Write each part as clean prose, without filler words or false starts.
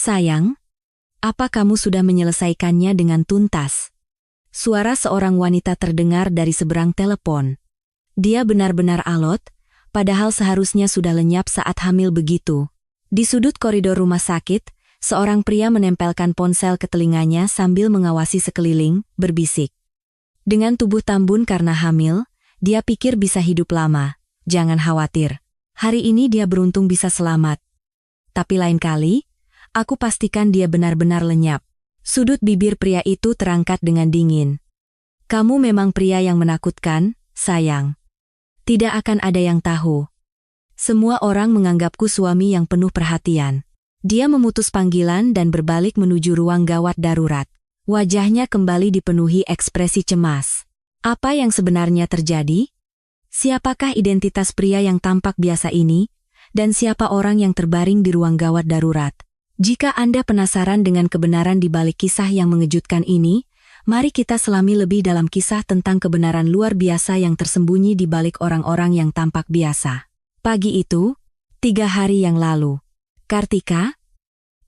Sayang, apa kamu sudah menyelesaikannya dengan tuntas? Suara seorang wanita terdengar dari seberang telepon. Dia benar-benar alot, padahal seharusnya sudah lenyap saat hamil begitu. Di sudut koridor rumah sakit, seorang pria menempelkan ponsel ke telinganya sambil mengawasi sekeliling, berbisik. Dengan tubuh tambun karena hamil, dia pikir bisa hidup lama. Jangan khawatir. Hari ini dia beruntung bisa selamat. Tapi lain kali, aku pastikan dia benar-benar lenyap. Sudut bibir pria itu terangkat dengan dingin. Kamu memang pria yang menakutkan, sayang. Tidak akan ada yang tahu. Semua orang menganggapku suami yang penuh perhatian. Dia memutus panggilan dan berbalik menuju ruang gawat darurat. Wajahnya kembali dipenuhi ekspresi cemas. Apa yang sebenarnya terjadi? Siapakah identitas pria yang tampak biasa ini? Dan siapa orang yang terbaring di ruang gawat darurat? Jika Anda penasaran dengan kebenaran di balik kisah yang mengejutkan ini, mari kita selami lebih dalam kisah tentang kebenaran luar biasa yang tersembunyi di balik orang-orang yang tampak biasa. Pagi itu, 3 hari yang lalu, Kartika,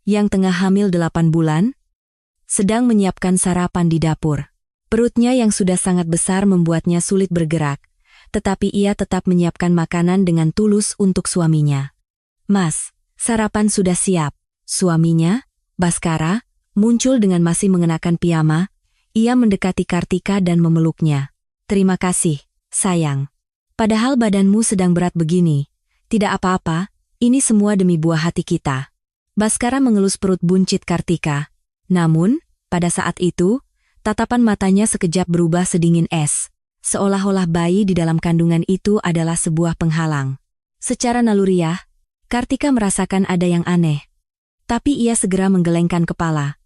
yang tengah hamil 8 bulan, sedang menyiapkan sarapan di dapur. Perutnya yang sudah sangat besar membuatnya sulit bergerak, tetapi ia tetap menyiapkan makanan dengan tulus untuk suaminya. Mas, sarapan sudah siap. Suaminya, Baskara, muncul dengan masih mengenakan piyama. Ia mendekati Kartika dan memeluknya. Terima kasih, sayang. Padahal badanmu sedang berat begini. Tidak apa-apa, ini semua demi buah hati kita. Baskara mengelus perut buncit Kartika. Namun, pada saat itu, tatapan matanya sekejap berubah sedingin es. Seolah-olah bayi di dalam kandungan itu adalah sebuah penghalang. Secara naluriah, Kartika merasakan ada yang aneh. Tapi ia segera menggelengkan kepala.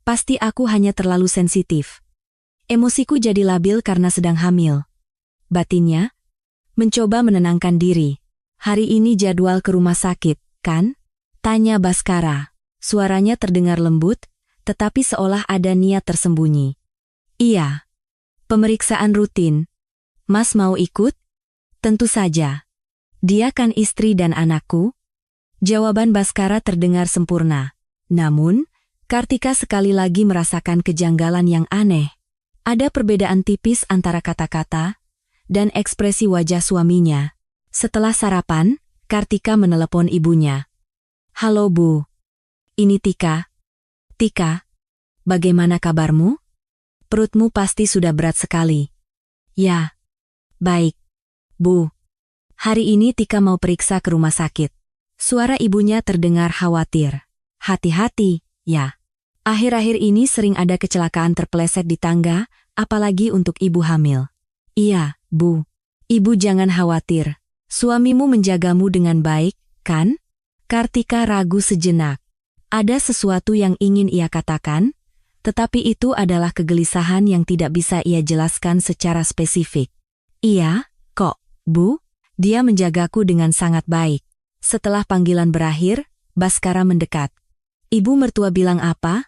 Pasti aku hanya terlalu sensitif. Emosiku jadi labil karena sedang hamil. Batinnya mencoba menenangkan diri. Hari ini jadwal ke rumah sakit, kan? Tanya Baskara. Suaranya terdengar lembut, tetapi seolah ada niat tersembunyi. Iya. Pemeriksaan rutin. Mas mau ikut? Tentu saja. Dia kan istri dan anakku. Jawaban Baskara terdengar sempurna. Namun, Kartika sekali lagi merasakan kejanggalan yang aneh. Ada perbedaan tipis antara kata-kata dan ekspresi wajah suaminya. Setelah sarapan, Kartika menelepon ibunya. Halo Bu. Ini Tika. Tika, bagaimana kabarmu? Perutmu pasti sudah berat sekali. Ya. Baik. Bu. Hari ini Tika mau periksa ke rumah sakit. Suara ibunya terdengar khawatir. Hati-hati, ya. Akhir-akhir ini sering ada kecelakaan terpeleset di tangga, apalagi untuk ibu hamil. Iya, Bu. Ibu jangan khawatir. Suamimu menjagamu dengan baik, kan? Kartika ragu sejenak. Ada sesuatu yang ingin ia katakan, tetapi itu adalah kegelisahan yang tidak bisa ia jelaskan secara spesifik. Iya, kok, Bu? Dia menjagaku dengan sangat baik. Setelah panggilan berakhir, Baskara mendekat. Ibu mertua bilang apa?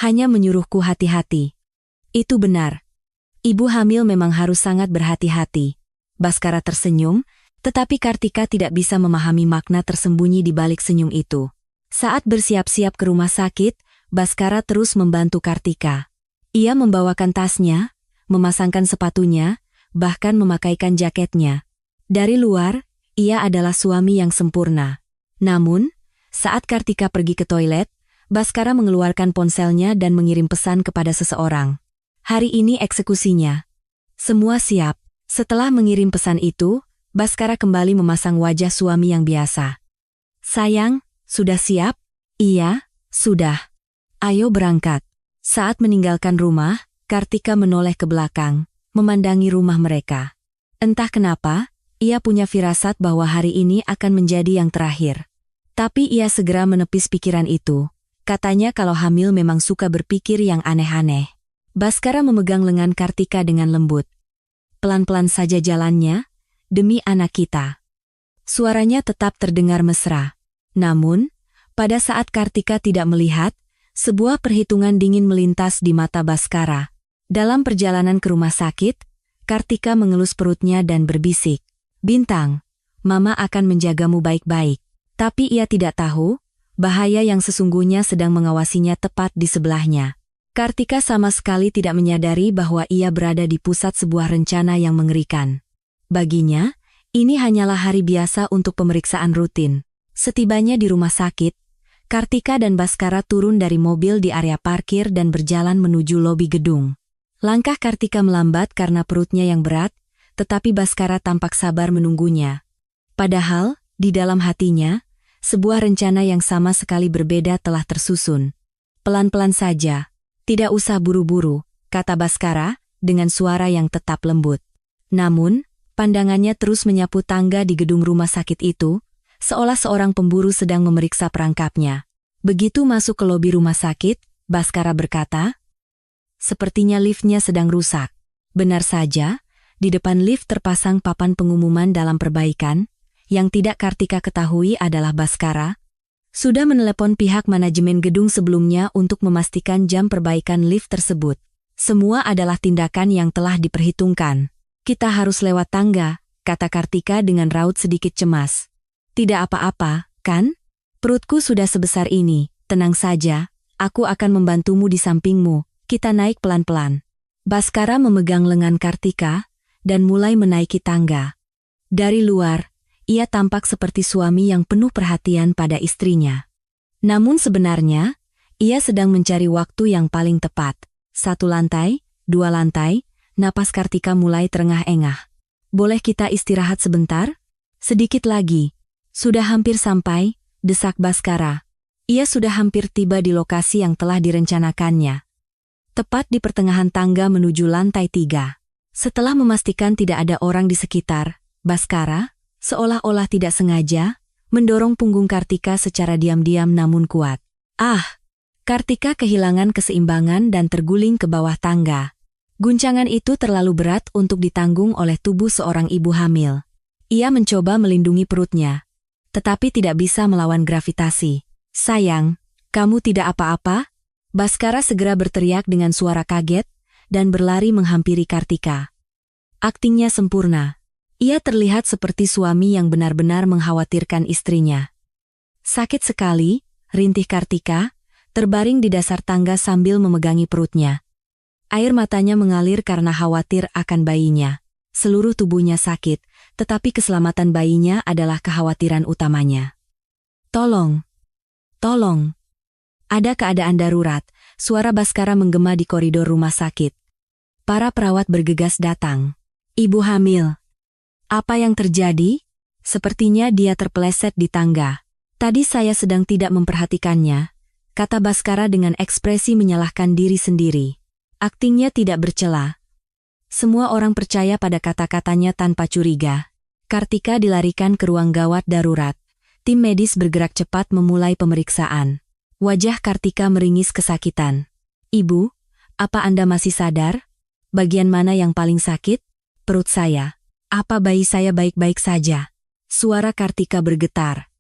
Hanya menyuruhku hati-hati. Itu benar. Ibu hamil memang harus sangat berhati-hati. Baskara tersenyum, tetapi Kartika tidak bisa memahami makna tersembunyi di balik senyum itu. Saat bersiap-siap ke rumah sakit, Baskara terus membantu Kartika. Ia membawakan tasnya, memasangkan sepatunya, bahkan memakaikan jaketnya. Dari luar, ia adalah suami yang sempurna. Namun, saat Kartika pergi ke toilet, Baskara mengeluarkan ponselnya dan mengirim pesan kepada seseorang. Hari ini eksekusinya. Semua siap. Setelah mengirim pesan itu, Baskara kembali memasang wajah suami yang biasa. Sayang, sudah siap? Iya, sudah. Ayo berangkat. Saat meninggalkan rumah, Kartika menoleh ke belakang, memandangi rumah mereka. Entah kenapa, ia punya firasat bahwa hari ini akan menjadi yang terakhir. Tapi ia segera menepis pikiran itu. Katanya kalau hamil memang suka berpikir yang aneh-aneh. Baskara memegang lengan Kartika dengan lembut. Pelan-pelan saja jalannya, demi anak kita. Suaranya tetap terdengar mesra. Namun, pada saat Kartika tidak melihat, sebuah perhitungan dingin melintas di mata Baskara. Dalam perjalanan ke rumah sakit, Kartika mengelus perutnya dan berbisik. Bintang, Mama akan menjagamu baik-baik. Tapi ia tidak tahu Bahaya yang sesungguhnya sedang mengawasinya tepat di sebelahnya. Kartika sama sekali tidak menyadari bahwa ia berada di pusat sebuah rencana yang mengerikan. Baginya, ini hanyalah hari biasa untuk pemeriksaan rutin. Setibanya di rumah sakit, Kartika dan Baskara turun dari mobil di area parkir dan berjalan menuju lobi gedung. Langkah Kartika melambat karena perutnya yang berat, tetapi Baskara tampak sabar menunggunya. Padahal, di dalam hatinya, sebuah rencana yang sama sekali berbeda telah tersusun. Pelan-pelan saja, tidak usah buru-buru, kata Baskara, dengan suara yang tetap lembut. Namun, pandangannya terus menyapu tangga di gedung rumah sakit itu, seolah seorang pemburu sedang memeriksa perangkapnya. Begitu masuk ke lobi rumah sakit, Baskara berkata, "Sepertinya liftnya sedang rusak." Benar saja, di depan lift terpasang papan pengumuman dalam perbaikan. Yang tidak Kartika ketahui adalah Baskara sudah menelepon pihak manajemen gedung sebelumnya untuk memastikan jam perbaikan lift tersebut. Semua adalah tindakan yang telah diperhitungkan. "Kita harus lewat tangga," kata Kartika dengan raut sedikit cemas. "Tidak apa-apa, kan? Perutku sudah sebesar ini, tenang saja, aku akan membantumu di sampingmu, kita naik pelan-pelan." Baskara memegang lengan Kartika dan mulai menaiki tangga. Dari luar, ia tampak seperti suami yang penuh perhatian pada istrinya. Namun sebenarnya, ia sedang mencari waktu yang paling tepat. 1 lantai, 2 lantai, napas Kartika mulai terengah-engah. "Boleh kita istirahat sebentar?" "Sedikit lagi." "Sudah hampir sampai," desak Baskara. Ia sudah hampir tiba di lokasi yang telah direncanakannya. Tepat di pertengahan tangga menuju lantai 3. Setelah memastikan tidak ada orang di sekitar, Baskara, seolah-olah tidak sengaja, mendorong punggung Kartika secara diam-diam namun kuat. Kartika kehilangan keseimbangan dan terguling ke bawah tangga. Guncangan itu terlalu berat untuk ditanggung oleh tubuh seorang ibu hamil. Ia mencoba melindungi perutnya, tetapi tidak bisa melawan gravitasi. "Sayang, kamu tidak apa-apa?" Baskara segera berteriak dengan suara kaget dan berlari menghampiri Kartika. Aktingnya sempurna. Ia terlihat seperti suami yang benar-benar mengkhawatirkan istrinya. "Sakit sekali," rintih Kartika, terbaring di dasar tangga sambil memegangi perutnya. Air matanya mengalir karena khawatir akan bayinya. Seluruh tubuhnya sakit, tetapi keselamatan bayinya adalah kekhawatiran utamanya. "Tolong! Tolong! Ada keadaan darurat," suara Baskara menggema di koridor rumah sakit. Para perawat bergegas datang. "Ibu hamil. Apa yang terjadi?" "Sepertinya dia terpeleset di tangga. Tadi saya sedang tidak memperhatikannya," kata Baskara dengan ekspresi menyalahkan diri sendiri. Aktingnya tidak bercela. Semua orang percaya pada kata-katanya tanpa curiga. Kartika dilarikan ke ruang gawat darurat. Tim medis bergerak cepat memulai pemeriksaan. Wajah Kartika meringis kesakitan. "Ibu, apa Anda masih sadar? Bagian mana yang paling sakit?" "Perut saya." "Apa bayi saya baik-baik saja?" Suara Kartika bergetar.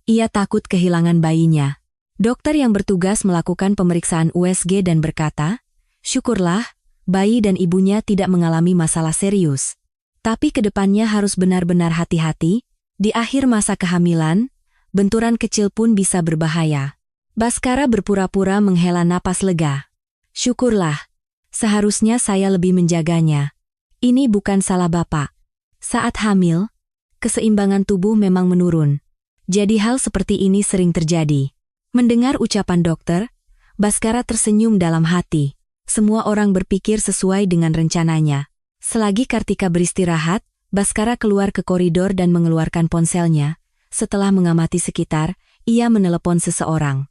Ia takut kehilangan bayinya. Dokter yang bertugas melakukan pemeriksaan USG dan berkata, "Syukurlah, bayi dan ibunya tidak mengalami masalah serius. Tapi kedepannya harus benar-benar hati-hati, di akhir masa kehamilan, benturan kecil pun bisa berbahaya." Baskara berpura-pura menghela napas lega. "Syukurlah, seharusnya saya lebih menjaganya. Ini bukan salah Bapak. Saat hamil, keseimbangan tubuh memang menurun. Jadi hal seperti ini sering terjadi." Mendengar ucapan dokter, Baskara tersenyum dalam hati. Semua orang berpikir sesuai dengan rencananya. Selagi Kartika beristirahat, Baskara keluar ke koridor dan mengeluarkan ponselnya. Setelah mengamati sekitar, ia menelepon seseorang.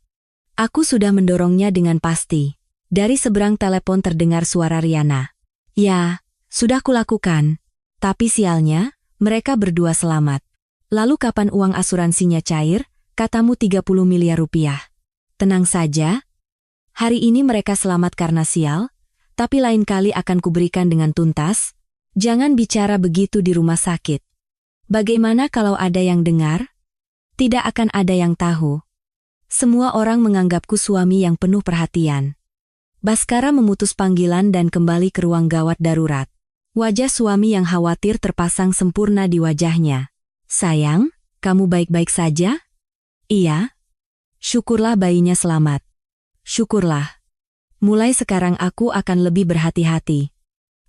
"Aku sudah mendorongnya dengan pasti." Dari seberang telepon terdengar suara Riana. "Ya, sudah kulakukan. Tapi sialnya, mereka berdua selamat." "Lalu kapan uang asuransinya cair? Katamu 30 miliar rupiah." "Tenang saja. Hari ini mereka selamat karena sial, tapi lain kali akan kuberikan dengan tuntas. Jangan bicara begitu di rumah sakit. Bagaimana kalau ada yang dengar?" "Tidak akan ada yang tahu. Semua orang menganggapku suami yang penuh perhatian." Baskara memutus panggilan dan kembali ke ruang gawat darurat. Wajah suami yang khawatir terpasang sempurna di wajahnya. "Sayang, kamu baik-baik saja?" "Iya." Syukurlah bayinya selamat. Syukurlah. Mulai sekarang aku akan lebih berhati-hati.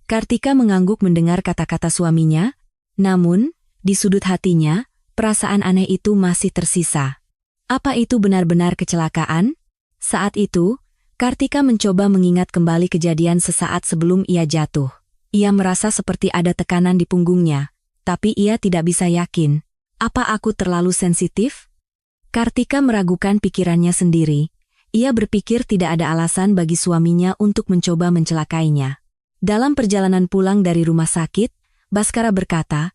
Kartika mengangguk mendengar kata-kata suaminya, namun, di sudut hatinya, perasaan aneh itu masih tersisa. Apa itu benar-benar kecelakaan? Saat itu, Kartika mencoba mengingat kembali kejadian sesaat sebelum ia jatuh. Ia merasa seperti ada tekanan di punggungnya, tapi ia tidak bisa yakin. Apa aku terlalu sensitif? Kartika meragukan pikirannya sendiri. Ia berpikir tidak ada alasan bagi suaminya untuk mencoba mencelakainya. Dalam perjalanan pulang dari rumah sakit, Baskara berkata,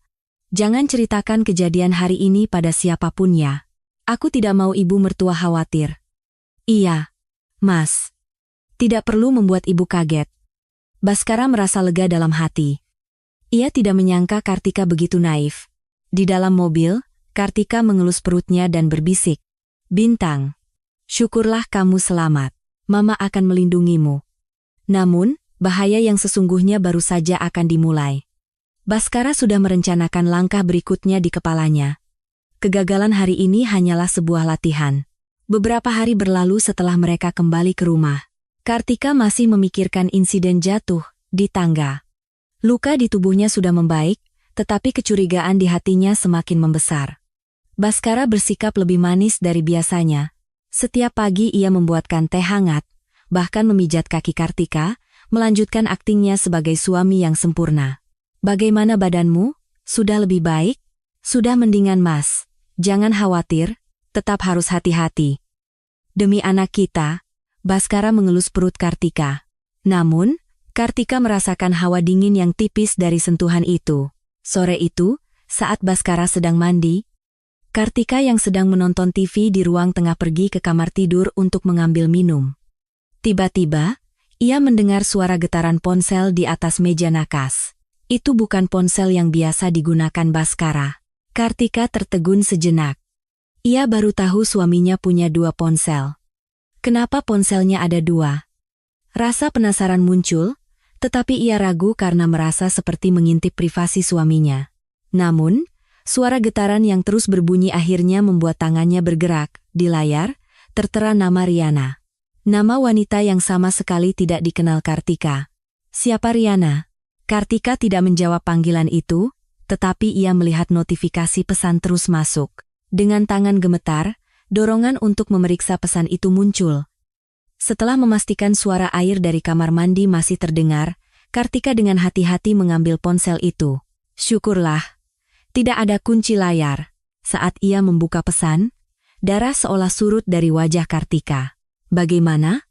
"Jangan ceritakan kejadian hari ini pada siapapun ya. Aku tidak mau ibu mertua khawatir." "Iya, Mas. Tidak perlu membuat ibu kaget." Baskara merasa lega dalam hati. Ia tidak menyangka Kartika begitu naif. Di dalam mobil, Kartika mengelus perutnya dan berbisik, "Bintang, syukurlah kamu selamat. Mama akan melindungimu." Namun, bahaya yang sesungguhnya baru saja akan dimulai. Baskara sudah merencanakan langkah berikutnya di kepalanya. Kegagalan hari ini hanyalah sebuah latihan. Beberapa hari berlalu setelah mereka kembali ke rumah. Kartika masih memikirkan insiden jatuh di tangga. Luka di tubuhnya sudah membaik, tetapi kecurigaan di hatinya semakin membesar. Baskara bersikap lebih manis dari biasanya. Setiap pagi ia membuatkan teh hangat, bahkan memijat kaki Kartika, melanjutkan aktingnya sebagai suami yang sempurna. "Bagaimana badanmu? Sudah lebih baik?" "Sudah mendingan, Mas. Jangan khawatir, tetap harus hati-hati." "Demi anak kita," Baskara mengelus perut Kartika. Namun, Kartika merasakan hawa dingin yang tipis dari sentuhan itu. Sore itu, saat Baskara sedang mandi, Kartika yang sedang menonton TV di ruang tengah pergi ke kamar tidur untuk mengambil minum. Tiba-tiba, ia mendengar suara getaran ponsel di atas meja nakas. Itu bukan ponsel yang biasa digunakan Baskara. Kartika tertegun sejenak. Ia baru tahu suaminya punya 2 ponsel. Kenapa ponselnya ada 2? Rasa penasaran muncul, tetapi ia ragu karena merasa seperti mengintip privasi suaminya. Namun, suara getaran yang terus berbunyi akhirnya membuat tangannya bergerak. Di layar, tertera nama Riana. Nama wanita yang sama sekali tidak dikenal Kartika. "Siapa Riana?" Kartika tidak menjawab panggilan itu, tetapi ia melihat notifikasi pesan terus masuk. Dengan tangan gemetar, dorongan untuk memeriksa pesan itu muncul. Setelah memastikan suara air dari kamar mandi masih terdengar, Kartika dengan hati-hati mengambil ponsel itu. Syukurlah, tidak ada kunci layar. Saat ia membuka pesan, darah seolah surut dari wajah Kartika. "Bagaimana?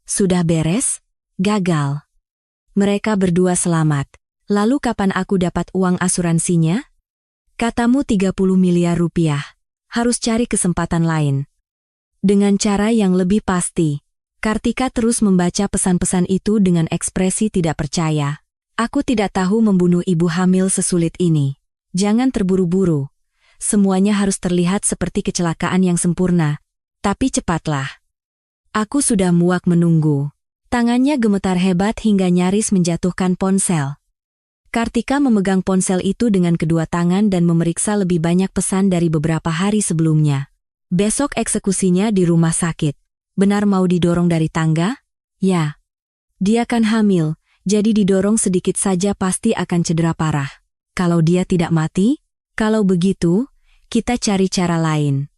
Sudah beres?" "Gagal. Mereka berdua selamat. Lalu kapan aku dapat uang asuransinya?" "Katamu 30 miliar rupiah. Harus cari kesempatan lain." Dengan cara yang lebih pasti, Kartika terus membaca pesan-pesan itu dengan ekspresi tidak percaya. "Aku tidak tahu membunuh ibu hamil sesulit ini. Jangan terburu-buru. Semuanya harus terlihat seperti kecelakaan yang sempurna. Tapi cepatlah. Aku sudah muak menunggu." Tangannya gemetar hebat hingga nyaris menjatuhkan ponsel. Kartika memegang ponsel itu dengan kedua tangan dan memeriksa lebih banyak pesan dari beberapa hari sebelumnya. "Besok eksekusinya di rumah sakit. Benar mau didorong dari tangga?" "Ya. Dia kan hamil, jadi didorong sedikit saja pasti akan cedera parah. Kalau dia tidak mati? Kalau begitu, kita cari cara lain.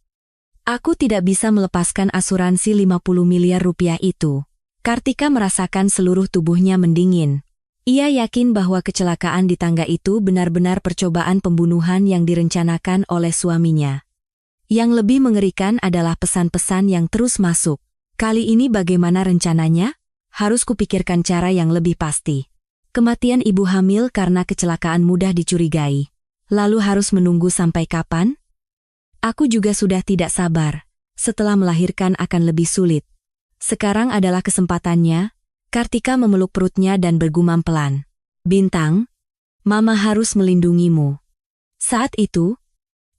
Aku tidak bisa melepaskan asuransi 50 miliar rupiah itu." Kartika merasakan seluruh tubuhnya mendingin. Ia yakin bahwa kecelakaan di tangga itu benar-benar percobaan pembunuhan yang direncanakan oleh suaminya. Yang lebih mengerikan adalah pesan-pesan yang terus masuk. Kali ini bagaimana rencananya? Harus kupikirkan cara yang lebih pasti. Kematian ibu hamil karena kecelakaan mudah dicurigai. Lalu harus menunggu sampai kapan? Aku juga sudah tidak sabar. Setelah melahirkan akan lebih sulit. Sekarang adalah kesempatannya. Kartika memeluk perutnya dan bergumam pelan. "Bintang, Mama harus melindungimu." Saat itu,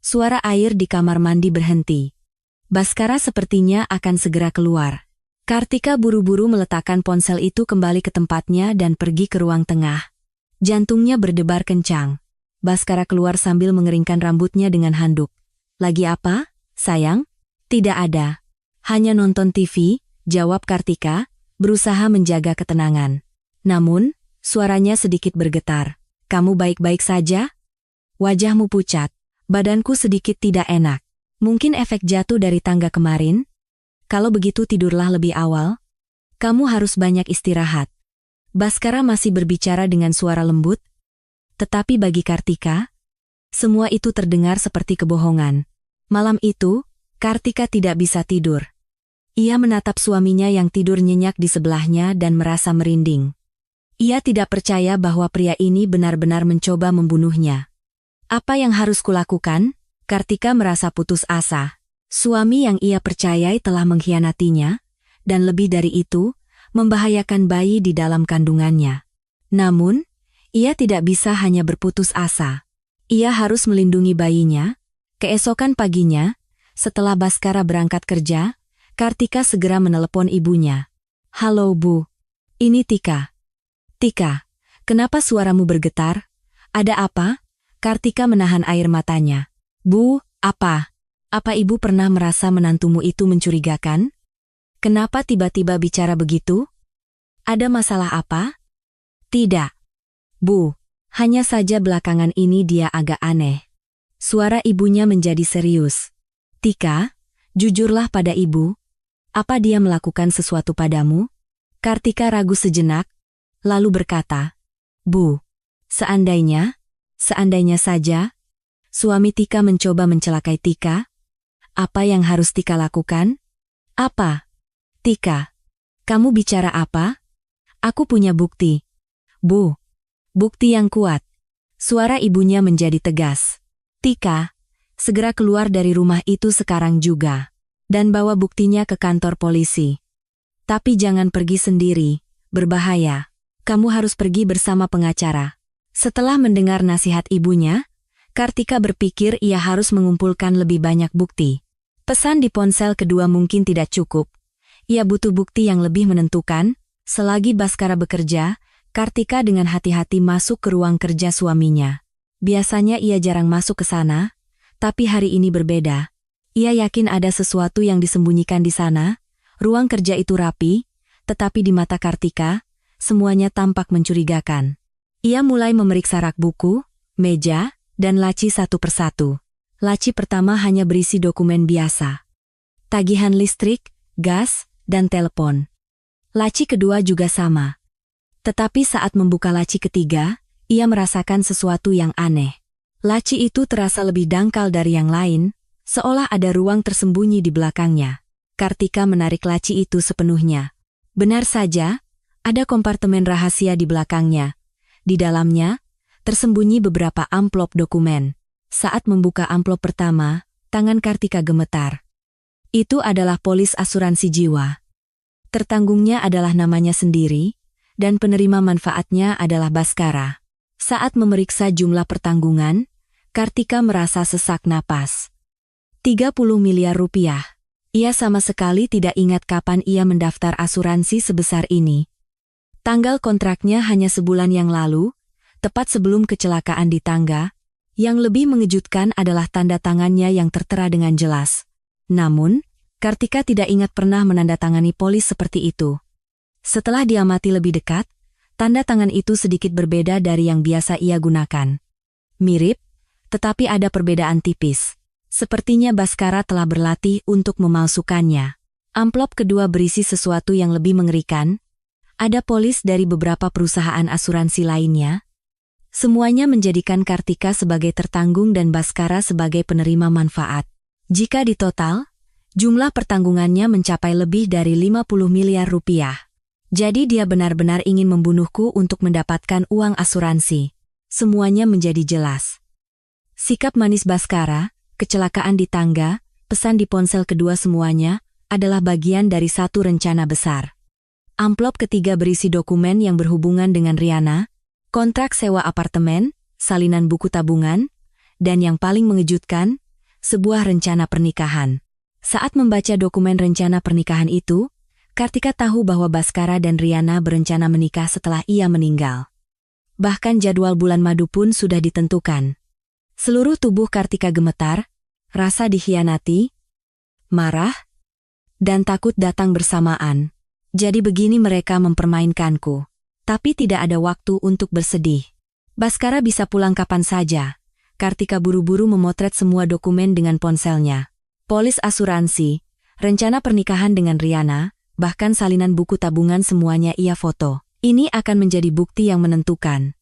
suara air di kamar mandi berhenti. Baskara sepertinya akan segera keluar. Kartika buru-buru meletakkan ponsel itu kembali ke tempatnya dan pergi ke ruang tengah. Jantungnya berdebar kencang. Baskara keluar sambil mengeringkan rambutnya dengan handuk. "Lagi apa, sayang?" "Tidak ada. Hanya nonton TV, jawab Kartika, berusaha menjaga ketenangan. Namun, suaranya sedikit bergetar. Kamu baik-baik saja? Wajahmu pucat. Badanku sedikit tidak enak. Mungkin efek jatuh dari tangga kemarin? Kalau begitu tidurlah lebih awal. Kamu harus banyak istirahat. Baskara masih berbicara dengan suara lembut. Tetapi bagi Kartika, semua itu terdengar seperti kebohongan. Malam itu, Kartika tidak bisa tidur. Ia menatap suaminya yang tidur nyenyak di sebelahnya dan merasa merinding. Ia tidak percaya bahwa pria ini benar-benar mencoba membunuhnya. Apa yang harus kulakukan? Kartika merasa putus asa. Suami yang ia percayai telah mengkhianatinya, dan lebih dari itu, membahayakan bayi di dalam kandungannya. Namun, ia tidak bisa hanya berputus asa. Ia harus melindungi bayinya. Keesokan paginya, setelah Baskara berangkat kerja, Kartika segera menelepon ibunya. Halo Bu, ini Tika. Tika, kenapa suaramu bergetar? Ada apa? Kartika menahan air matanya. Bu, apa? Apa ibu pernah merasa menantumu itu mencurigakan? Kenapa tiba-tiba bicara begitu? Ada masalah apa? Tidak. Bu, hanya saja belakangan ini dia agak aneh. Suara ibunya menjadi serius. Tika, jujurlah pada ibu. Apa dia melakukan sesuatu padamu? Kartika ragu sejenak, lalu berkata, Bu, seandainya saja, suami Tika mencoba mencelakai Tika. Apa yang harus Tika lakukan? Apa? Tika, kamu bicara apa? Aku punya bukti. Bu, bukti yang kuat. Suara ibunya menjadi tegas. Tika, segera keluar dari rumah itu sekarang juga. Dan bawa buktinya ke kantor polisi. Tapi jangan pergi sendiri, berbahaya. Kamu harus pergi bersama pengacara. Setelah mendengar nasihat ibunya, Kartika berpikir ia harus mengumpulkan lebih banyak bukti. Pesan di ponsel kedua mungkin tidak cukup. Ia butuh bukti yang lebih menentukan. Selagi Baskara bekerja, Kartika dengan hati-hati masuk ke ruang kerja suaminya. Biasanya ia jarang masuk ke sana, tapi hari ini berbeda. Ia yakin ada sesuatu yang disembunyikan di sana. Ruang kerja itu rapi, tetapi di mata Kartika, semuanya tampak mencurigakan. Ia mulai memeriksa rak buku, meja, dan laci satu persatu. Laci pertama hanya berisi dokumen biasa. Tagihan listrik, gas, dan telepon. Laci kedua juga sama. Tetapi saat membuka laci ketiga, ia merasakan sesuatu yang aneh. Laci itu terasa lebih dangkal dari yang lain, seolah ada ruang tersembunyi di belakangnya. Kartika menarik laci itu sepenuhnya. Benar saja, ada kompartemen rahasia di belakangnya. Di dalamnya, tersembunyi beberapa amplop dokumen. Saat membuka amplop pertama, tangan Kartika gemetar. Itu adalah polis asuransi jiwa. Tertanggungnya adalah namanya sendiri, dan penerima manfaatnya adalah Baskara. Saat memeriksa jumlah pertanggungan, Kartika merasa sesak napas. 30 miliar rupiah. Ia sama sekali tidak ingat kapan ia mendaftar asuransi sebesar ini. Tanggal kontraknya hanya sebulan yang lalu, tepat sebelum kecelakaan di tangga. Yang lebih mengejutkan adalah tanda tangannya yang tertera dengan jelas. Namun, Kartika tidak ingat pernah menandatangani polis seperti itu. Setelah diamati lebih dekat, tanda tangan itu sedikit berbeda dari yang biasa ia gunakan. Mirip, tetapi ada perbedaan tipis. Sepertinya Baskara telah berlatih untuk memalsukannya. Amplop kedua berisi sesuatu yang lebih mengerikan. Ada polis dari beberapa perusahaan asuransi lainnya. Semuanya menjadikan Kartika sebagai tertanggung dan Baskara sebagai penerima manfaat. Jika ditotal, jumlah pertanggungannya mencapai lebih dari 50 miliar rupiah. Jadi dia benar-benar ingin membunuhku untuk mendapatkan uang asuransi. Semuanya menjadi jelas. Sikap manis Baskara, kecelakaan di tangga, pesan di ponsel kedua semuanya, adalah bagian dari satu rencana besar. Amplop ketiga berisi dokumen yang berhubungan dengan Riana, kontrak sewa apartemen, salinan buku tabungan, dan yang paling mengejutkan, sebuah rencana pernikahan. Saat membaca dokumen rencana pernikahan itu, Kartika tahu bahwa Baskara dan Riana berencana menikah setelah ia meninggal. Bahkan jadwal bulan madu pun sudah ditentukan. Seluruh tubuh Kartika gemetar, rasa dikhianati, marah, dan takut datang bersamaan. Jadi begini mereka mempermainkanku. Tapi tidak ada waktu untuk bersedih. Baskara bisa pulang kapan saja. Kartika buru-buru memotret semua dokumen dengan ponselnya. Polis asuransi, rencana pernikahan dengan Riana, bahkan salinan buku tabungan semuanya ia foto. Ini akan menjadi bukti yang menentukan.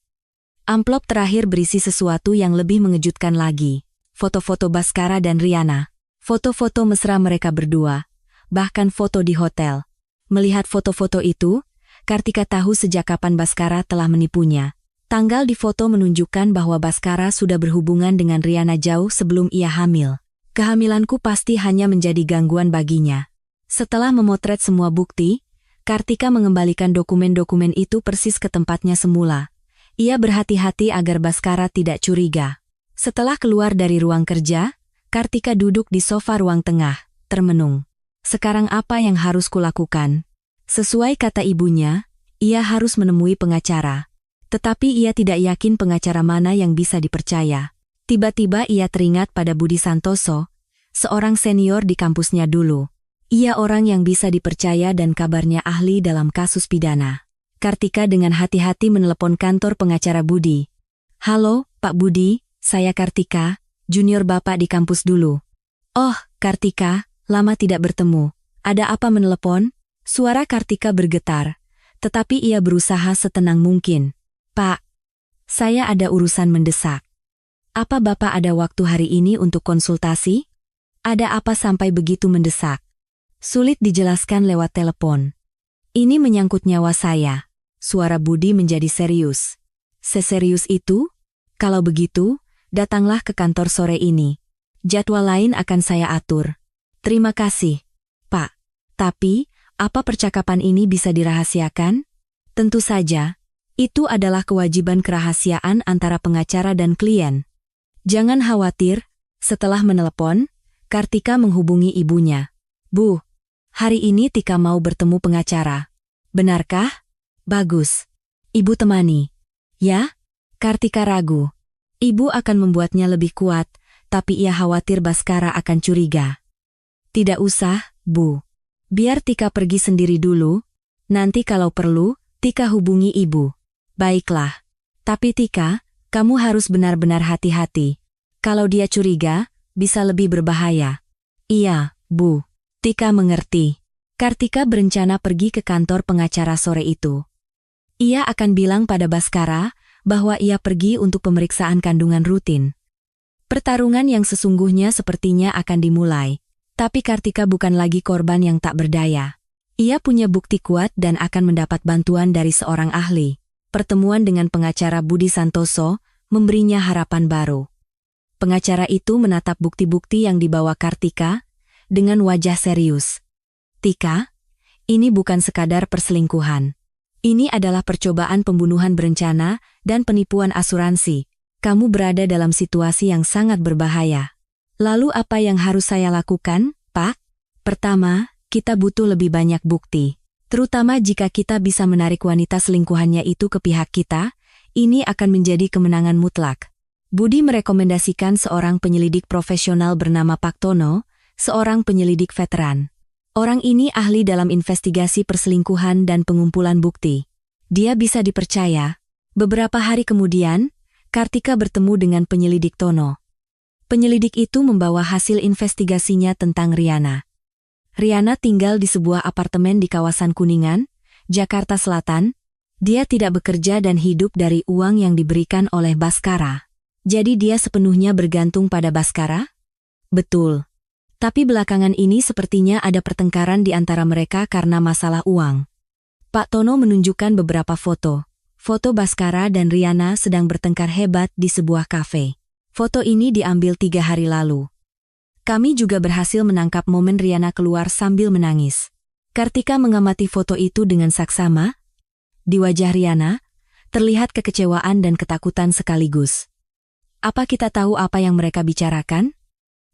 Amplop terakhir berisi sesuatu yang lebih mengejutkan lagi. Foto-foto Baskara dan Riana. Foto-foto mesra mereka berdua. Bahkan foto di hotel. Melihat foto-foto itu, Kartika tahu sejak kapan Baskara telah menipunya. Tanggal di foto menunjukkan bahwa Baskara sudah berhubungan dengan Riana jauh sebelum ia hamil. Kehamilanku pasti hanya menjadi gangguan baginya. Setelah memotret semua bukti, Kartika mengembalikan dokumen-dokumen itu persis ke tempatnya semula. Ia berhati-hati agar Baskara tidak curiga. Setelah keluar dari ruang kerja, Kartika duduk di sofa ruang tengah, termenung. Sekarang apa yang harus kulakukan? Sesuai kata ibunya, ia harus menemui pengacara. Tetapi ia tidak yakin pengacara mana yang bisa dipercaya. Tiba-tiba ia teringat pada Budi Santoso, seorang senior di kampusnya dulu. Ia orang yang bisa dipercaya dan kabarnya ahli dalam kasus pidana. Kartika dengan hati-hati menelepon kantor pengacara Budi. "Halo, Pak Budi, saya Kartika, junior Bapak di kampus dulu." "Oh, Kartika, lama tidak bertemu. Ada apa menelepon?" Suara Kartika bergetar, tetapi ia berusaha setenang mungkin. "Pak, saya ada urusan mendesak. Apa Bapak ada waktu hari ini untuk konsultasi? Ada apa sampai begitu mendesak?" Sulit dijelaskan lewat telepon. "Ini menyangkut nyawa saya." Suara Budi menjadi serius. "Seserius itu? Kalau begitu, datanglah ke kantor sore ini. Jadwal lain akan saya atur." "Terima kasih, Pak. Tapi, apa percakapan ini bisa dirahasiakan?" "Tentu saja. Itu adalah kewajiban kerahasiaan antara pengacara dan klien." "Jangan khawatir." Setelah menelepon, Kartika menghubungi ibunya. "Bu, hari ini Tika mau bertemu pengacara. Benarkah?" "Bagus. Ibu temani." "Ya?" Kartika ragu. Ibu akan membuatnya lebih kuat, tapi ia khawatir Baskara akan curiga. "Tidak usah, Bu. Biar Tika pergi sendiri dulu. Nanti kalau perlu, Tika hubungi ibu." "Baiklah. Tapi Tika, kamu harus benar-benar hati-hati. Kalau dia curiga, bisa lebih berbahaya." "Iya, Bu." Tika mengerti. Kartika berencana pergi ke kantor pengacara sore itu. Ia akan bilang pada Baskara bahwa ia pergi untuk pemeriksaan kandungan rutin. Pertarungan yang sesungguhnya sepertinya akan dimulai. Tapi Kartika bukan lagi korban yang tak berdaya. Ia punya bukti kuat dan akan mendapat bantuan dari seorang ahli. Pertemuan dengan pengacara Budi Santoso memberinya harapan baru. Pengacara itu menatap bukti-bukti yang dibawa Kartika dengan wajah serius. "Tika, ini bukan sekadar perselingkuhan. Ini adalah percobaan pembunuhan berencana dan penipuan asuransi. Kamu berada dalam situasi yang sangat berbahaya." "Lalu apa yang harus saya lakukan, Pak?" "Pertama, kita butuh lebih banyak bukti. Terutama jika kita bisa menarik wanita selingkuhannya itu ke pihak kita, ini akan menjadi kemenangan mutlak." Budi merekomendasikan seorang penyelidik profesional bernama Pak Tono, seorang penyelidik veteran. Orang ini ahli dalam investigasi perselingkuhan dan pengumpulan bukti. Dia bisa dipercaya. Beberapa hari kemudian, Kartika bertemu dengan penyelidik Tono. Penyelidik itu membawa hasil investigasinya tentang Riana. Riana tinggal di sebuah apartemen di kawasan Kuningan, Jakarta Selatan. Dia tidak bekerja dan hidup dari uang yang diberikan oleh Baskara. Jadi dia sepenuhnya bergantung pada Baskara? Betul. Tapi belakangan ini sepertinya ada pertengkaran di antara mereka karena masalah uang. Pak Tono menunjukkan beberapa foto. Foto Baskara dan Riana sedang bertengkar hebat di sebuah kafe. Foto ini diambil 3 hari lalu. Kami juga berhasil menangkap momen Riana keluar sambil menangis. Kartika mengamati foto itu dengan saksama. Di wajah Riana, terlihat kekecewaan dan ketakutan sekaligus. "Apa kita tahu apa yang mereka bicarakan?"